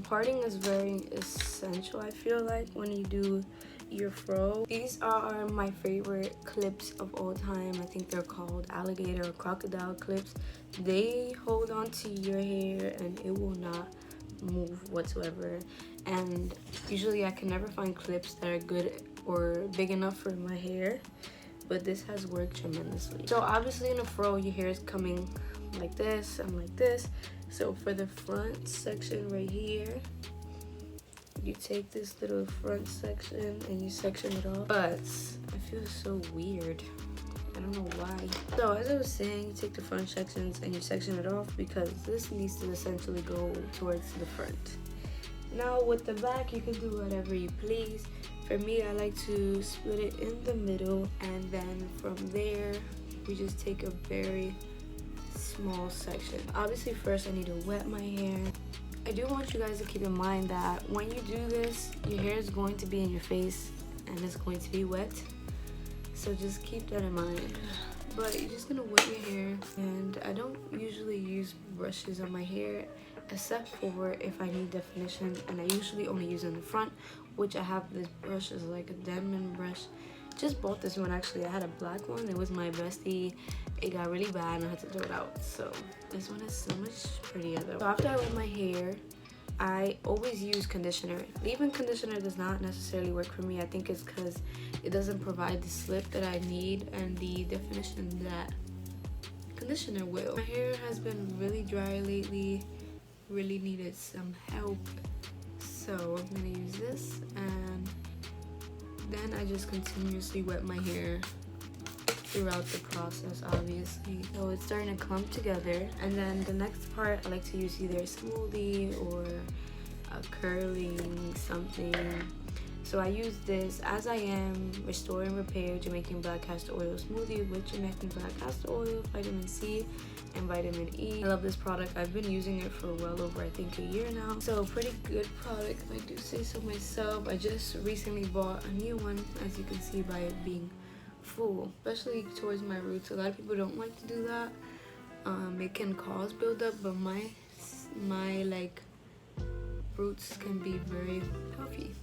Parting is very essential, I feel like, when you do your fro. These are my favorite clips of all time. I think they're called alligator or crocodile clips. They hold on to your hair and it will not move whatsoever. And usually I can never find clips that are good or big enough for my hair, but this has worked tremendously. So obviously in a fro, your hair is coming like this and like this. So for the front section right here, you take this little front section and you section it off. But I feel so weird. I don't know why. So as I was saying, you take the front sections and you section it off because this needs to essentially go towards the front. Now with the back, you can do whatever you please. For me, I like to split it in the middle, and then from there, you just take a very small section. Obviously first I need to wet my hair. I do want you guys to keep in mind that when you do this, your hair is going to be in your face and it's going to be wet, so just keep that in mind. But you're just gonna wet your hair, and I don't usually use brushes on my hair except for if I need definition, and I usually only use in the front, which I have this brush is like a Denman brush. Just bought this one actually. I had a black one. It was my bestie. It got really bad and I had to throw it out. So this one is so much prettier though. So after I wet my hair, I always use conditioner. Leave-in conditioner does not necessarily work for me. I think it's because it doesn't provide the slip that I need and the definition that conditioner will. My hair has been really dry lately. Really needed some help. So I'm gonna use this, and then I just continuously wet my hair throughout the process, obviously. So it's starting to clump together, and then the next part I like to use either a smoothie or a curling something. So I use this As I Am Restore and Repair Jamaican Black Castor Oil Smoothie with Jamaican Black Castor Oil, vitamin C, and vitamin E. I love this product. I've been using it for well over, I think, a year now. So pretty good product, if I do say so myself. I just recently bought a new one, as you can see by it being full, especially towards my roots. A lot of people don't like to do that. It can cause buildup, but my like roots can be very puffy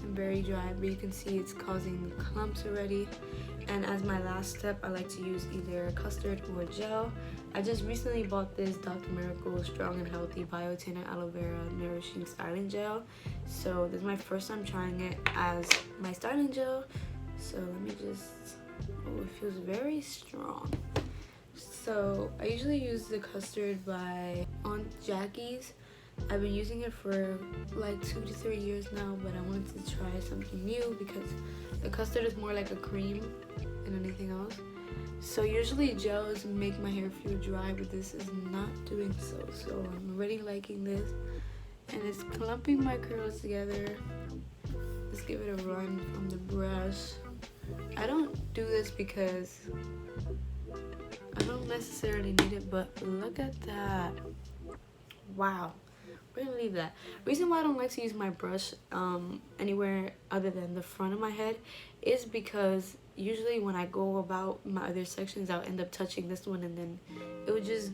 and very dry, but you can see it's causing clumps already. And as my last step, I like to use either custard or gel. I just recently bought this Dr. Miracle Strong and Healthy Biotin and Aloe Vera Nourishing Styling Gel. So this is my first time trying it as my styling gel. So let me just, oh, it feels very strong. So I usually use the custard by Aunt Jackie's. I've been using it for like 2 to 3 years now, but I wanted to try something new because the custard is more like a cream than anything else. So usually gels make my hair feel dry, but this is not doing so. So I'm already liking this, and it's clumping my curls together. Let's give it a run from the brush. I don't do this because I don't necessarily need it, but look at that. Wow. We're gonna leave that. Reason why I don't like to use my brush anywhere other than the front of my head is because usually when I go about my other sections, I'll end up touching this one and then it would just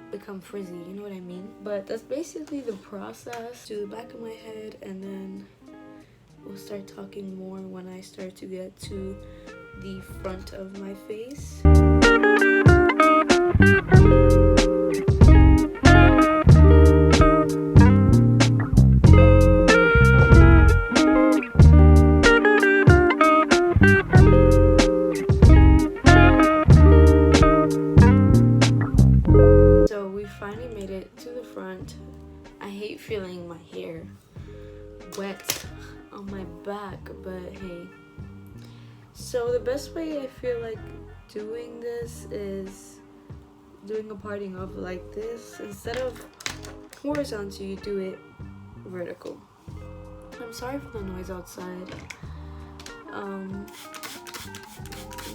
become frizzy, you know what I mean? But that's basically the process. To the back of my head, and then we'll start talking more when I start to get to the front of my face. So we finally made it to the front. I hate feeling my hair wet on my back, but hey, So the best way I feel like doing this is doing a parting off like this. Instead of horizontal, you do it vertical. I'm sorry for the noise outside.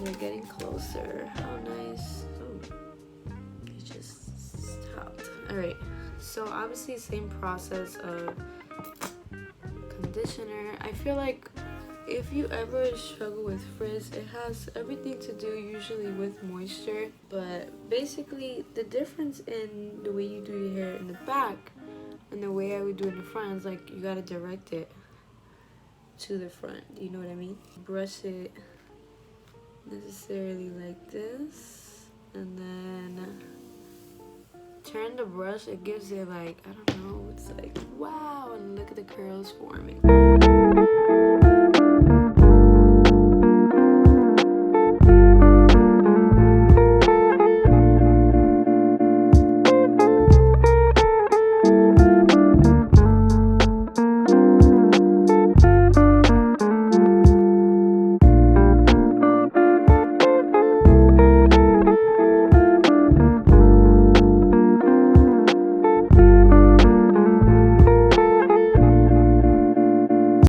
They're getting closer. How nice. Oh, it just stopped. Alright, so obviously same process of conditioner. I feel like if you ever struggle with frizz, it has everything to do usually with moisture. But basically the difference in the way you do your hair in the back and the way I would do it in the front is like you gotta direct it to the front. You know what I mean? Brush it necessarily like this, and then turn the brush. It gives it like, I don't know, it's like wow, and look at the curls forming.